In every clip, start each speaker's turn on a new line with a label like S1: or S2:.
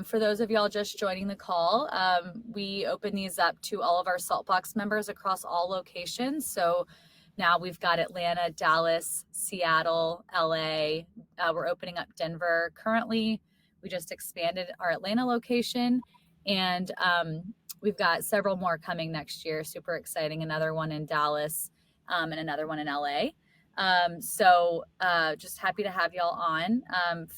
S1: for those of y'all just joining the call, we open these up to all of our Saltbox members across all locations. So now we've got Atlanta, Dallas, Seattle, LA. We're opening up Denver currently. We just expanded our Atlanta location, and we've got several more coming next year. Super exciting. Another one in Dallas and another one in LA. So just happy to have y'all on.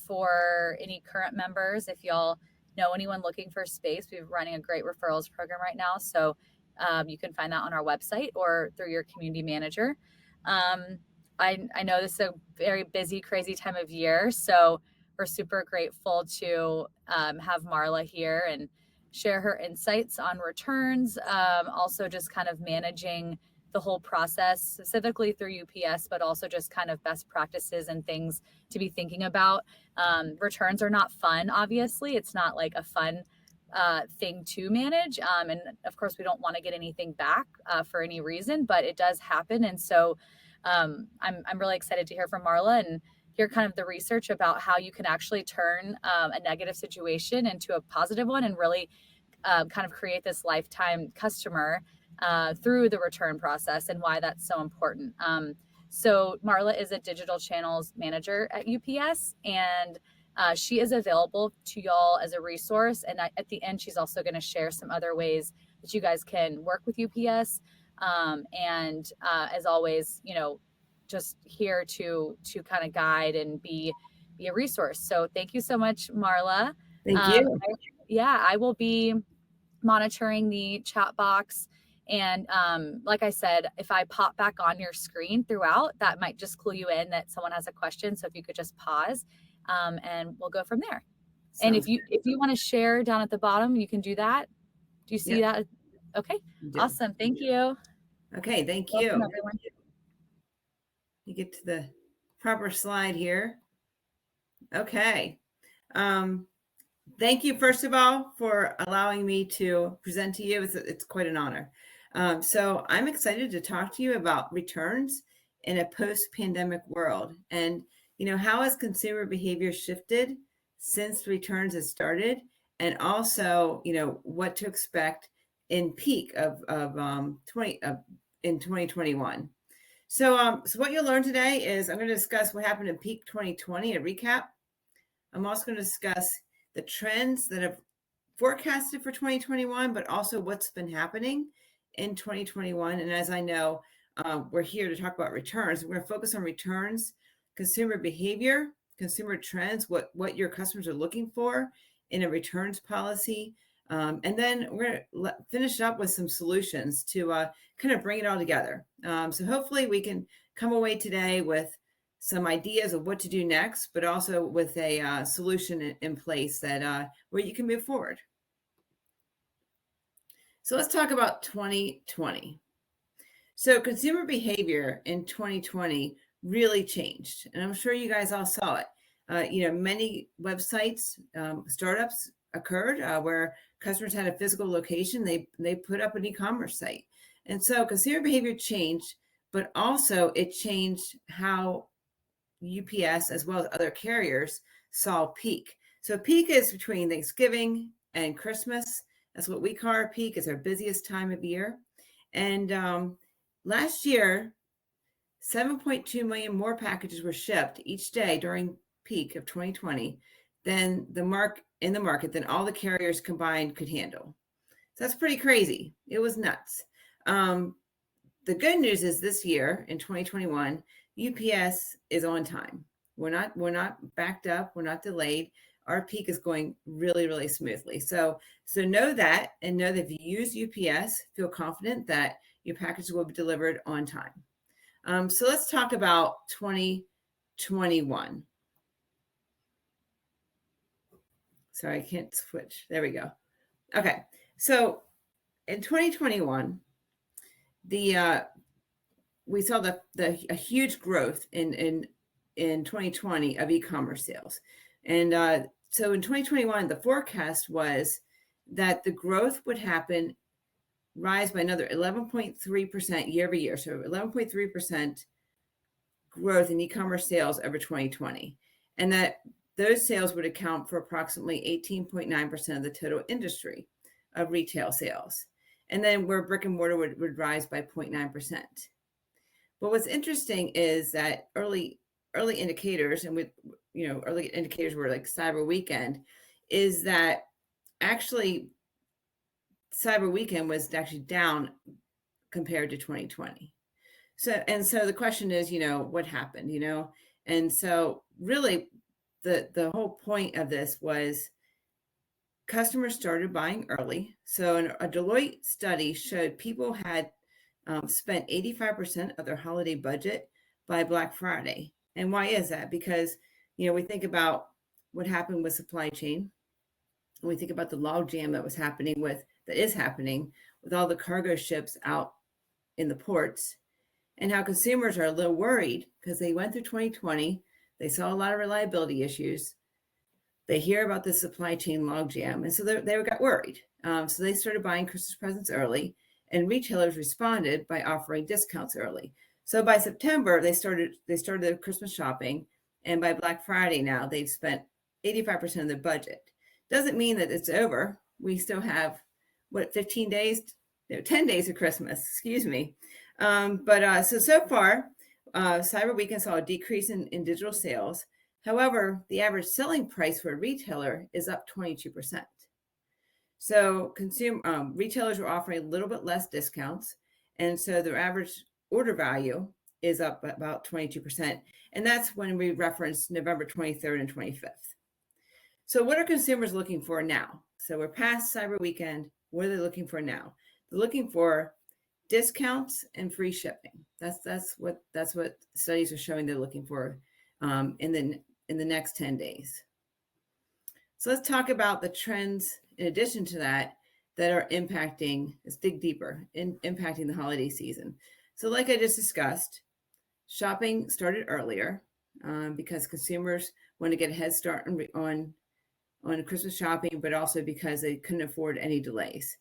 S1: For any current members, if y'all know anyone looking for space, we're running a great referrals program right now. So you can find that on our website or through your community manager. I know this is a very busy, crazy time of year. So we're super grateful to have Marla here and share her insights on returns. Also just kind of managing the whole process, specifically through UPS, but also just kind of best practices and things to be thinking about. Returns are not fun, obviously. It's not like a fun thing to manage. And of course, we don't want to get anything back for any reason, but it does happen. And so I'm really excited to hear from Marla and hear kind of the research about how you can actually turn a negative situation into a positive one and really kind of create this lifetime customer through the return process and why that's so important. So Marla is a digital channels manager at UPS, and she is available to y'all as a resource. And at the end, she's also going to share some other ways that you guys can work with UPS. And as always, just here to kind of guide and be a resource. So thank you so much, Marla.
S2: Thank you.
S1: I will be monitoring the chat box. And like I said, if I pop back on your screen throughout, that might just clue you in that someone has a question. So if you could just pause and we'll go from there. And if you want to share down at the bottom, you can do that. Do you see that? Okay, awesome. Thank you.
S2: Okay, thank you. Welcome, everyone. You get to the proper slide here. Okay. Thank you, first of all, for allowing me to present to you. It's quite an honor. So I'm excited to talk to you about returns in a post-pandemic world. And, how has consumer behavior shifted since returns has started? And also, what to expect in peak in 2021. So what you'll learn today is I'm going to discuss what happened in peak 2020, a recap. I'm also going to discuss the trends that have forecasted for 2021, but also what's been happening in 2021. And as I know, we're here to talk about returns. We're going to focus on returns, consumer behavior, consumer trends, what your customers are looking for in a returns policy. And then we're going to finish up with some solutions to kind of bring it all together. So hopefully we can come away today with some ideas of what to do next, but also with a solution in place that where you can move forward. So let's talk about 2020. So consumer behavior in 2020 really changed, and I'm sure you guys all saw it. Many websites, startups occurred where customers had a physical location. They put up an e-commerce site, and so consumer behavior changed, but also it changed how UPS as well as other carriers saw peak. So peak is between Thanksgiving and Christmas. That's what we call our peak. It's our busiest time of year. And last year, 7.2 million more packages were shipped each day during peak of 2020 than the market than all the carriers combined could handle. So that's pretty crazy. It was nuts. The good news is this year in 2021, UPS is on time. We're not backed up. We're not delayed. Our peak is going really, really smoothly. So know that, and know that if you use UPS, feel confident that your packages will be delivered on time. So let's talk about 2021. Sorry, I can't switch. There we go. Okay. So in 2021, we saw a huge growth in 2020 of e-commerce sales. And so in 2021, the forecast was that the growth would rise by another 11.3% year over year. So 11.3% growth in e-commerce sales over 2020. And that those sales would account for approximately 18.9% of the total industry of retail sales. And then where brick and mortar would rise by 0.9%. But what's interesting is that early indicators, and early indicators were like Cyber Weekend, is that actually Cyber Weekend was actually down compared to 2020. So the question is, what happened, and so really the whole point of this was customers started buying early. So a Deloitte study showed people had spent 85% of their holiday budget by Black Friday. And why is that? Because, we think about what happened with supply chain. And we think about the log jam that is happening with all the cargo ships out in the ports, and how consumers are a little worried because they went through 2020. They saw a lot of reliability issues. They hear about the supply chain logjam, and so they got worried. So they started buying Christmas presents early, and retailers responded by offering discounts early. So by September, they started their Christmas shopping, and by Black Friday now, they've spent 85% of their budget. Doesn't mean that it's over. We still have, 15 days, 10 days of Christmas, excuse me. So far, Cyber Weekend saw a decrease in digital sales. However, the average selling price for a retailer is up 22%. So retailers are offering a little bit less discounts, and so their average order value is up about 22%. And that's when we reference November 23rd and 25th. So what are consumers looking for now? So we're past Cyber Weekend. What are they looking for now? They're looking for discounts and free shipping. That's what studies are showing they're looking for in the next 10 days. So let's talk about the trends in addition to that are impacting, let's dig deeper, impacting the holiday season. So like I just discussed, shopping started earlier because consumers want to get a head start on Christmas shopping, but also because they couldn't afford any delays.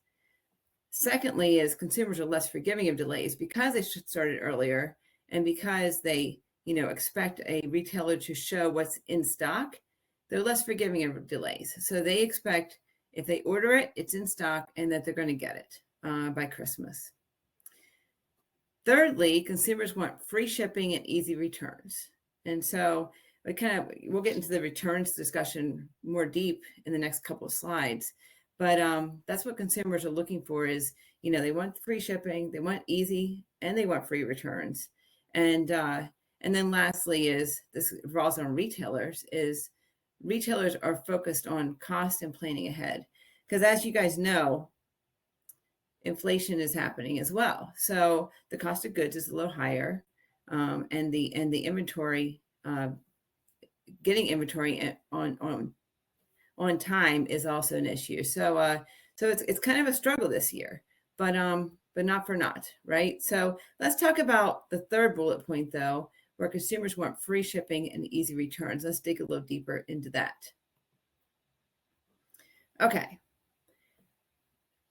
S2: Secondly, is consumers are less forgiving of delays because they started earlier and because they, expect a retailer to show what's in stock. They're less forgiving of delays. So they expect if they order it, it's in stock and that they're going to get it by Christmas. Thirdly, consumers want free shipping and easy returns. And so we'll get into the returns discussion more deep in the next couple of slides. But that's what consumers are looking for is, they want free shipping, they want easy, and they want free returns. And then lastly is, this revolves on retailers, is retailers are focused on cost and planning ahead. Because as you guys know, inflation is happening as well. So the cost of goods is a little higher, and the inventory, getting inventory on time is also an issue. So it's kind of a struggle this year, but not for naught, right? So let's talk about the third bullet point though, where consumers want free shipping and easy returns. Let's dig a little deeper into that. Okay.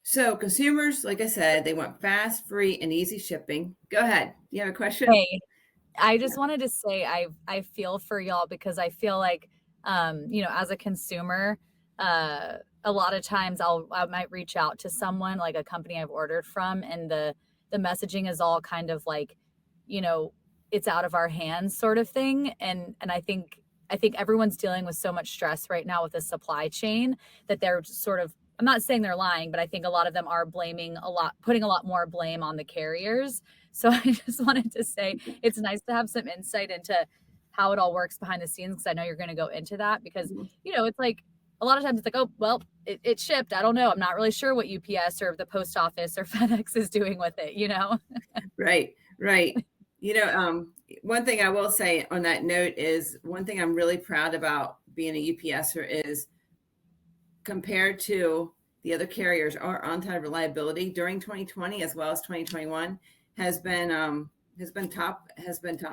S2: So consumers, like I said, they want fast, free, and easy shipping. Go ahead. Do you have a question?
S1: Hey, I just wanted to say I feel for y'all because I feel like as a consumer, a lot of times I might reach out to someone like a company I've ordered from, and the messaging is all kind of like, it's out of our hands sort of thing. And I think everyone's dealing with so much stress right now with the supply chain that they're sort of, I'm not saying they're lying, but I think a lot of them are putting a lot more blame on the carriers. So I just wanted to say it's nice to have some insight into how it all works behind the scenes, because I know you're going to go into that because, it's like a lot of times it's like, oh, well, it shipped. I don't know. I'm not really sure what UPS or the post office or FedEx is doing with it,
S2: Right. One thing I will say on that note is one thing I'm really proud about being a UPSer is compared to the other carriers, our on-time reliability during 2020 as well as 2021 has been top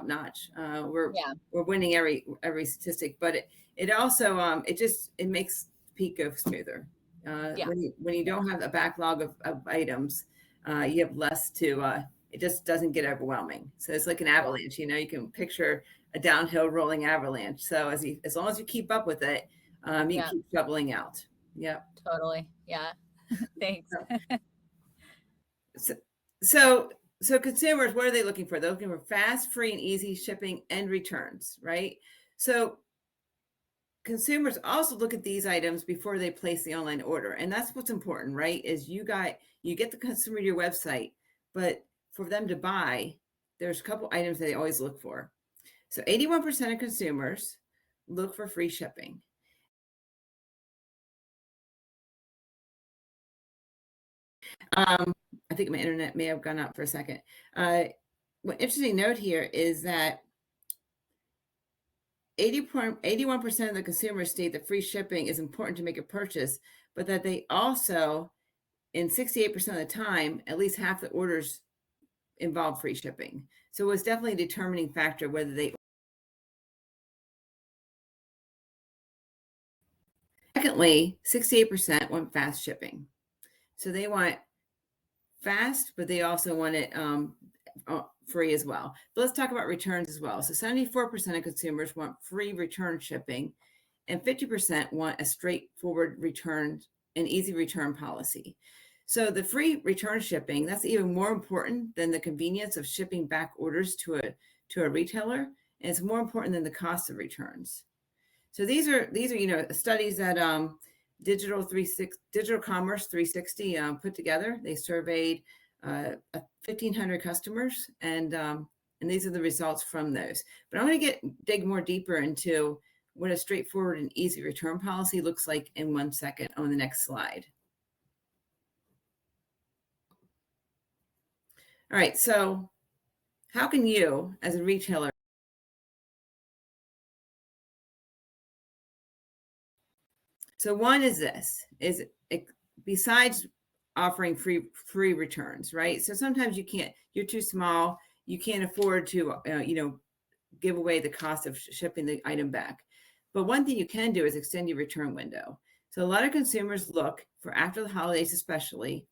S2: notch. We're winning every statistic, but it also it makes peak go smoother. When you don't have a backlog of items, you have less to. It just doesn't get overwhelming. So it's like an avalanche. You can picture a downhill rolling avalanche. So as long as you keep up with it, you
S1: Yeah,
S2: keep shoveling out. Yep.
S1: totally. Yeah. Thanks.
S2: So, so, so consumers, what are they looking for? They're looking for fast, free, and easy shipping and returns, right? So consumers also look at these items before they place the online order, and that's what's important, right? Is you get the consumer to your website, but for them to buy, there's a couple items that they always look for. So 81% of consumers look for free shipping. I think my internet may have gone out for a second. One interesting note here is that 81% of the consumers state that free shipping is important to make a purchase, but that they also, in 68% of the time, at least half the orders involve free shipping. So it was definitely a determining factor whether they. Secondly, 68% want fast shipping. So they want fast, but they also want it free as well. But let's talk about returns as well. So 74% of consumers want free return shipping, and 50% want a straightforward return and easy return policy. So the free return shipping, that's even more important than the convenience of shipping back orders to a retailer, and it's more important than the cost of returns. So these are studies that Digital Commerce 360 put together. They surveyed 1,500 customers, and these are the results from those. But I'm going to dig more deeper into what a straightforward and easy return policy looks like in 1 second on the next slide. All right, so how can you, as a retailer, so one is this, is besides offering free returns, right? So sometimes you're too small, you can't afford to, give away the cost of shipping the item back. But one thing you can do is extend your return window. So a lot of consumers look for, after the holidays especially,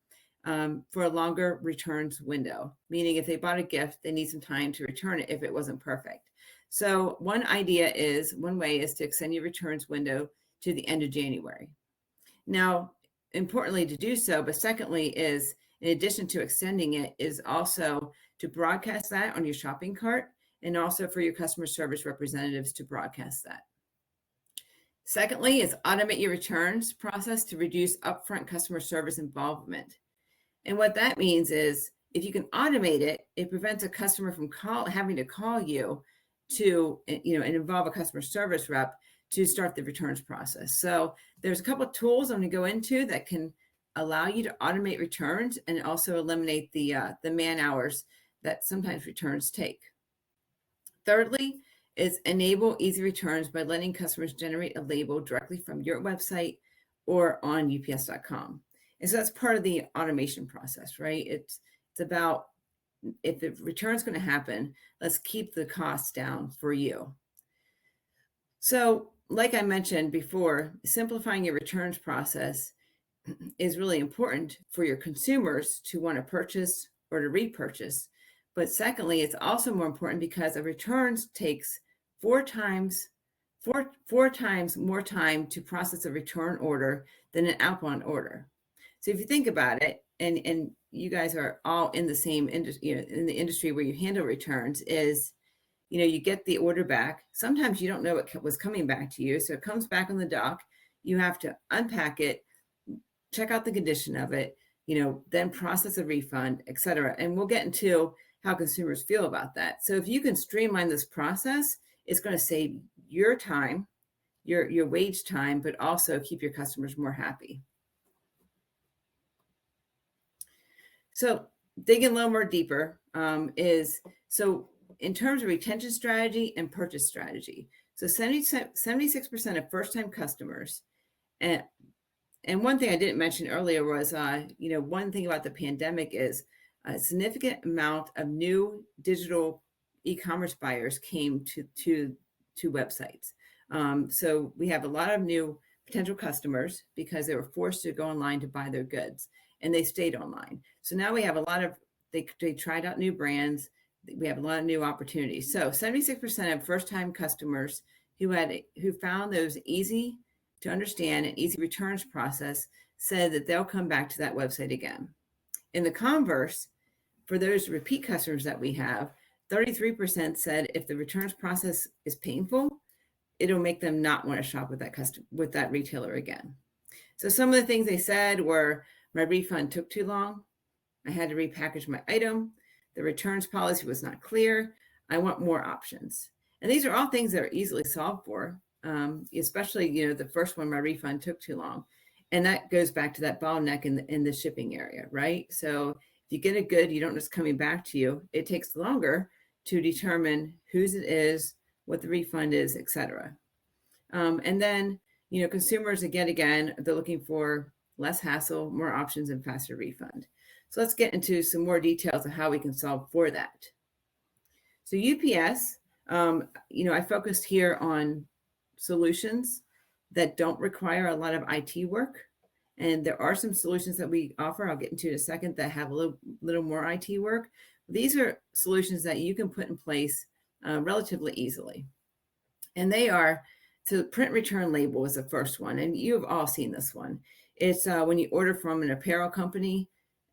S2: for a longer returns window, meaning if they bought a gift, they need some time to return it if it wasn't perfect. So one way is to extend your returns window to the end of January. Now, importantly to do so, but secondly is, in addition to extending it, is also to broadcast that on your shopping cart, and also for your customer service representatives to broadcast that. Secondly is automate your returns process to reduce upfront customer service involvement. And what that means is, if you can automate it, it prevents a customer from having to call you to, and involve a customer service rep to start the returns process. So there's a couple of tools I'm going to go into that can allow you to automate returns and also eliminate the man hours that sometimes returns take. Thirdly is enable easy returns by letting customers generate a label directly from your website or on ups.com. And so that's part of the automation process, right? It's about, if the return is going to happen, let's keep the costs down for you. So like I mentioned before, simplifying your returns process is really important for your consumers to want to purchase or to repurchase. But secondly, it's also more important because a returns takes four times more time to process a return order than an outbound order. So if you think about it, and you guys are all in the same industry, in the industry where you handle returns, is, you get the order back. Sometimes you don't know what was coming back to you. So it comes back on the dock. You have to unpack it, check out the condition of it, then process a refund, et cetera. And we'll get into how consumers feel about that. So if you can streamline this process, it's going to save your time, your wage time, but also keep your customers more happy. So digging a little more deeper so in terms of retention strategy and purchase strategy. So 76% of first-time customers, and one thing I didn't mention earlier was, one thing about the pandemic is a significant amount of new digital e-commerce buyers came to websites. So we have a lot of new potential customers because they were forced to go online to buy their goods, and they stayed online. So now we have a lot of, they tried out new brands, we have a lot of new opportunities. So 76% of first-time customers who found those easy to understand and easy returns process said that they'll come back to that website again. In the converse, for those repeat customers that we have, 33% said if the returns process is painful, it'll make them not want to shop with that retailer again. So some of the things they said were, my refund took too long. I had to repackage my item. The returns policy was not clear. I want more options. And these are all things that are easily solved for, especially, the first one, my refund took too long. And that goes back to that bottleneck in the shipping area, right? So if you get a good, you don't know it's coming back to you, it takes longer to determine whose it is, what the refund is, etc. And then, consumers, again, they're looking for less hassle, more options, and faster refund. So let's get into some more details of how we can solve for that. So UPS, I focused here on solutions that don't require a lot of IT work. And there are some solutions that we offer, I'll get into in a second, that have a little more IT work. These are solutions that you can put in place relatively easily. And they are, so print return label is the first one. And you've all seen this one. It's when you order from an apparel company,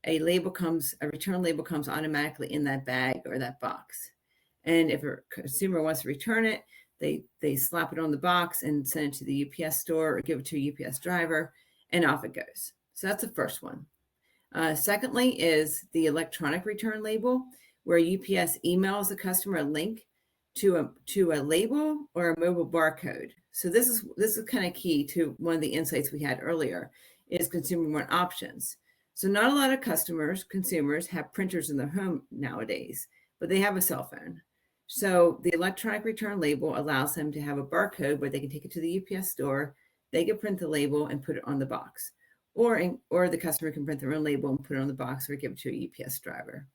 S2: a return label comes automatically in that bag or that box. And if a consumer wants to return it, they slap it on the box and send it to the UPS store or give it to a UPS driver, and off it goes. So that's the first one. Secondly is the electronic return label, where UPS emails the customer a link to a label or a mobile barcode. So this is kind of key to one of the insights we had earlier, is consumer want options. So not a lot of consumers have printers in their home nowadays, but they have a cell phone. So the electronic return label allows them to have a barcode where they can take it to the UPS store, they can print the label and put it on the box. Or the customer can print their own label and put it on the box or give it to a UPS driver.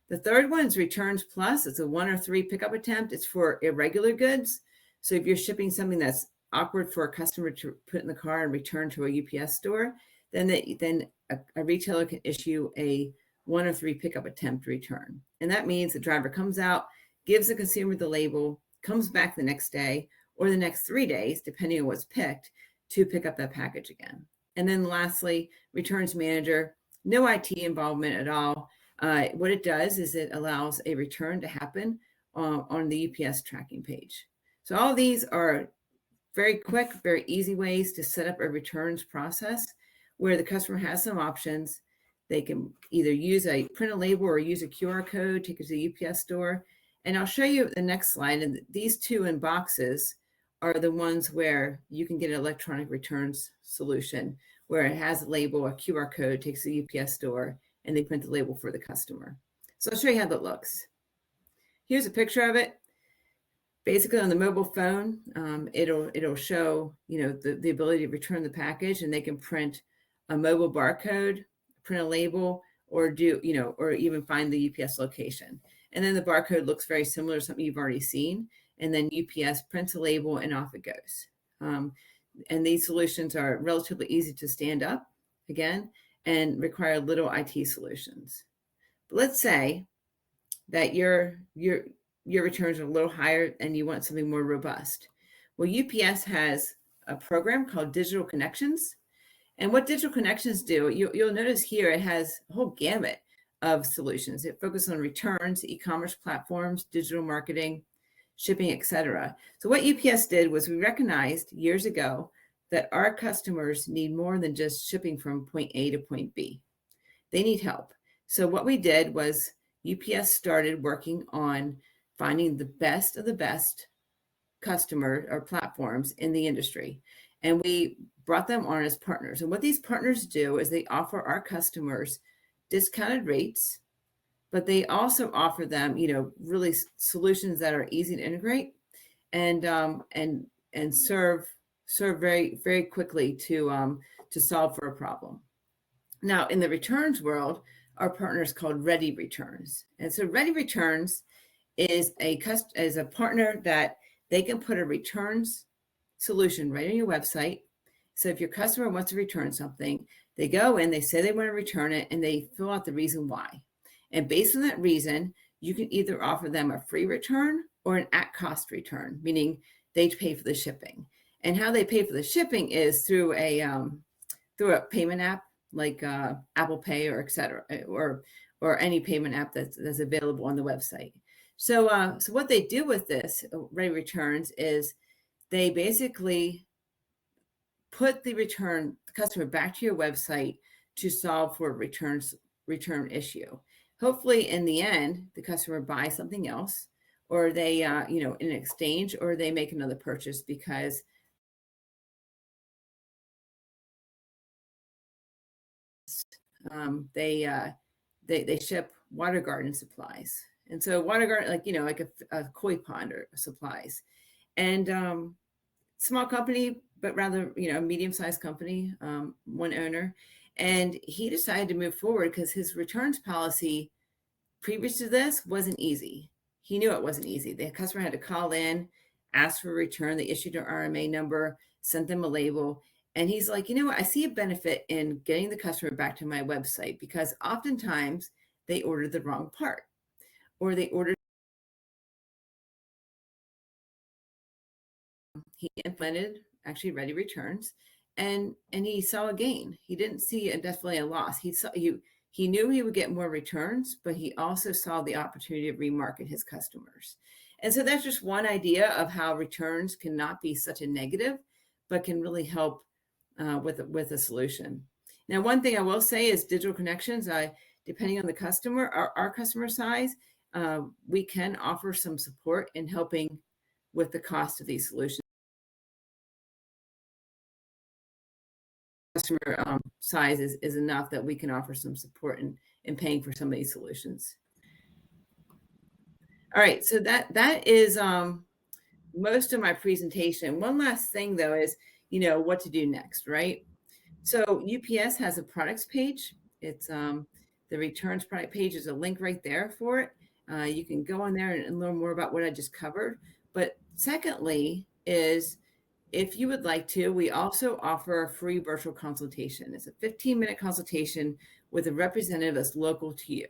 S2: The third one is Returns Plus. It's a 1 or 3 pickup attempt. It's for irregular goods. So if you're shipping something that's awkward for a customer to put in the car and return to a UPS store, then a retailer can issue a 1 or 3 pickup attempt return. And that means the driver comes out, gives the consumer the label, comes back the next day or the next 3 days, depending on what's picked, to pick up that package again. And then lastly, Returns Manager, no IT involvement at all. What it does is it allows a return to happen on the UPS tracking page. So all of these are very quick, very easy ways to set up a returns process where the customer has some options. They can either print a label or use a QR code, take it to the UPS store. And I'll show you the next slide. And these two in boxes are the ones where you can get an electronic returns solution, where it has a label, a QR code, takes to the UPS store, and they print the label for the customer. So I'll show you how that looks. Here's a picture of it. Basically on the mobile phone, it'll show, the ability to return the package, and they can print a mobile barcode, print a label, or or even find the UPS location. And then the barcode looks very similar to something you've already seen. And then UPS prints a label and off it goes. And these solutions are relatively easy to stand up, again, and require little IT solutions. But let's say that your returns are a little higher and you want something more robust. Well, UPS has a program called Digital Connections. And what Digital Connections do, you'll notice here, it has a whole gamut of solutions. It focuses on returns, e-commerce platforms, digital marketing, shipping, etc. So what UPS did was we recognized years ago that our customers need more than just shipping from point A to point B. They need help. So what we did was UPS started working on finding the best of the best customer or platforms in the industry. And we brought them on as partners. And what these partners do is they offer our customers discounted rates, but they also offer them, really solutions that are easy to integrate and serve very, very quickly to solve for a problem. Now, in the returns world, our partner is called Ready Returns. And so Ready Returns is a partner that they can put a returns solution right on your website. So if your customer wants to return something, they go in, they say they want to return it, and they fill out the reason why. And based on that reason, you can either offer them a free return or an at-cost return, meaning they pay for the shipping. And how they pay for the shipping is through a payment app like Apple Pay or et cetera, or any payment app that's available on the website. So what they do with this Ready Returns is they basically put the customer back to your website to solve for a return issue. Hopefully, in the end, the customer buys something else, or they, in exchange, or they make another purchase because they ship water garden supplies, and so water garden, like a koi pond or supplies, and small company, but rather, medium-sized company, one owner. And he decided to move forward because his returns policy previous to this wasn't easy. He knew it wasn't easy. The customer had to call in, ask for a return. They issued an RMA number, sent them a label. And he's like, you know what? I see a benefit in getting the customer back to my website because oftentimes they ordered the wrong part or they ordered. He implemented actually Ready Returns, and he saw a gain. He didn't see definitely a loss. He knew he would get more returns, but he also saw the opportunity to remarket his customers. And so that's just one idea of how returns cannot be such a negative, but can really help with a solution. Now, one thing I will say is digital connections. Depending on the customer, our customer size, we can offer some support in helping with the cost of these solutions. Customer size is enough that we can offer some support in paying for some of these solutions. All right, so that is most of my presentation. One last thing though is, what to do next, right? So UPS has a products page. It's the returns product page is a link right there for it. You can go on there and learn more about what I just covered. But secondly is, if you would like to, we also offer a free virtual consultation. It's a 15-minute consultation with a representative that's local to you.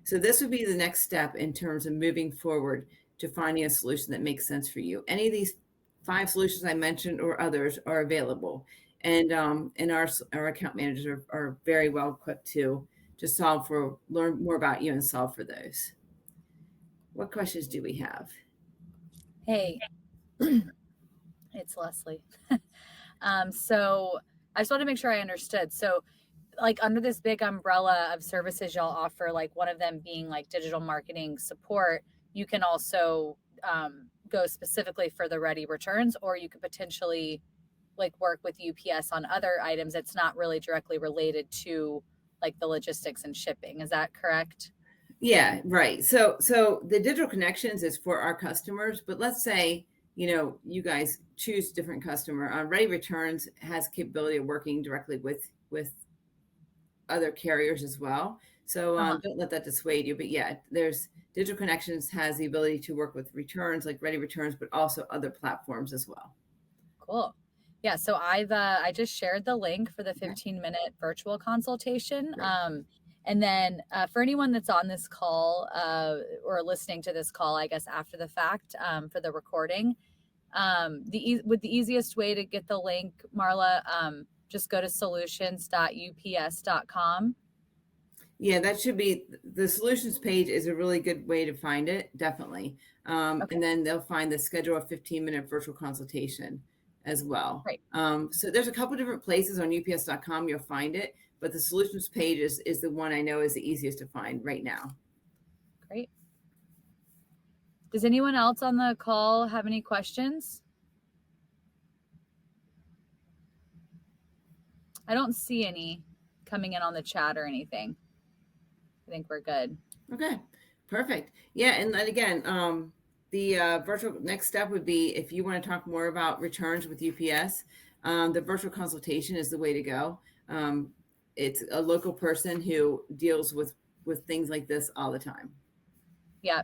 S2: So this would be the next step in terms of moving forward to finding a solution that makes sense for you. Any of these 5 solutions I mentioned or others are available. And our account managers are very well equipped to learn more about you and solve for those. What questions do we have?
S1: Hey, it's Leslie. So I just want to make sure I understood. So, like, under this big umbrella of services y'all offer, like one of them being like digital marketing support, you can also go specifically for the Ready Returns, or you could potentially like work with UPS on other items. It's not really directly related to like the logistics and shipping. Is that correct?
S2: Yeah, right. So the digital connections is for our customers, but let's say, you guys choose different customer. Ready Returns has capability of working directly with other carriers as well. So don't let that dissuade you. But yeah, there's digital connections has the ability to work with returns like Ready Returns, but also other platforms as well.
S1: Cool. Yeah, so I just shared the link for the 15-minute virtual consultation. And then for anyone that's on this call or listening to this call, I guess after the fact for the recording, the easiest way to get the link, Marla, just go to solutions.ups.com.
S2: Yeah, that should be the solutions page is a really good way to find it, definitely.
S1: Okay.
S2: And then they'll find the schedule a 15-minute virtual consultation as well.
S1: Great.
S2: So there's a couple different places on ups.com you'll find it, but the solutions page is the one I know is the easiest to find right now.
S1: Great. Does anyone else on the call have any questions? I don't see any coming in on the chat or anything. I think we're good.
S2: Okay, perfect. Yeah, and then again, the virtual next step would be if you want to talk more about returns with UPS, the virtual consultation is the way to go. It's a local person who deals with things like this all the time.
S1: Yeah,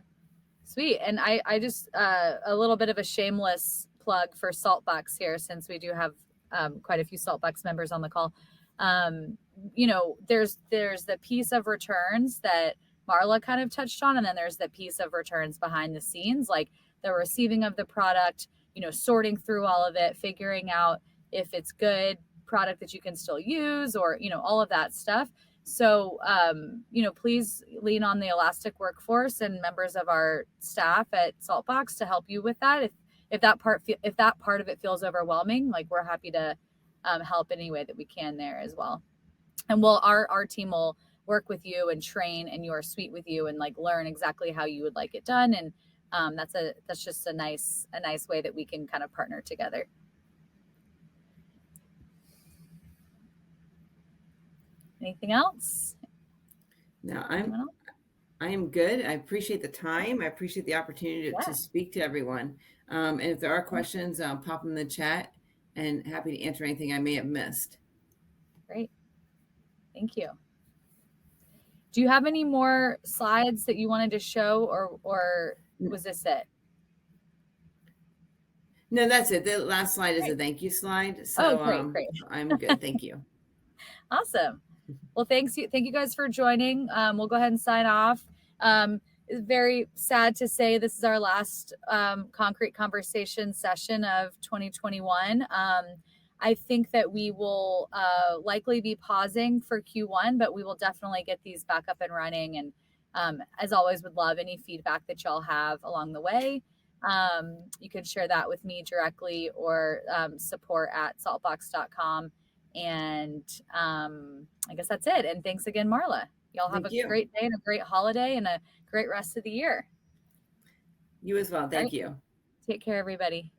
S1: sweet. And I just a little bit of a shameless plug for Saltbox here, since we do have quite a few Saltbox members on the call. There's the piece of returns that Marla kind of touched on. And then there's the piece of returns behind the scenes, like the receiving of the product, sorting through all of it, figuring out if it's good product that you can still use, or, all of that stuff. So, please lean on the Elastic workforce and members of our staff at Saltbox to help you with that. If that part of it feels overwhelming, like, we're happy to help any way that we can there as well. And our team will work with you and train in your suite with you and like learn exactly how you would like it done. And that's just a nice way that we can kind of partner together. Anything else?
S2: No, I am good. I appreciate the time. I appreciate the opportunity to speak to everyone. And if there are questions, pop them in the chat, and happy to answer anything I may have missed.
S1: Great. Thank you. Do you have any more slides that you wanted to show, or was this it?
S2: No, that's it. The last slide is a thank you slide. So
S1: great.
S2: I'm good. Thank you.
S1: Awesome. Well, thank you guys for joining. We'll go ahead and sign off. It's very sad to say this is our last concrete conversation session of 2021. I think that we will likely be pausing for Q1, but we will definitely get these back up and running. And as always, would love any feedback that y'all have along the way. You can share that with me directly, or support@saltbox.com. And I guess that's it. And thanks again, Marla. Y'all have a great day and a great holiday and a great rest of the year.
S2: You as well. Thank you.
S1: Take care, everybody.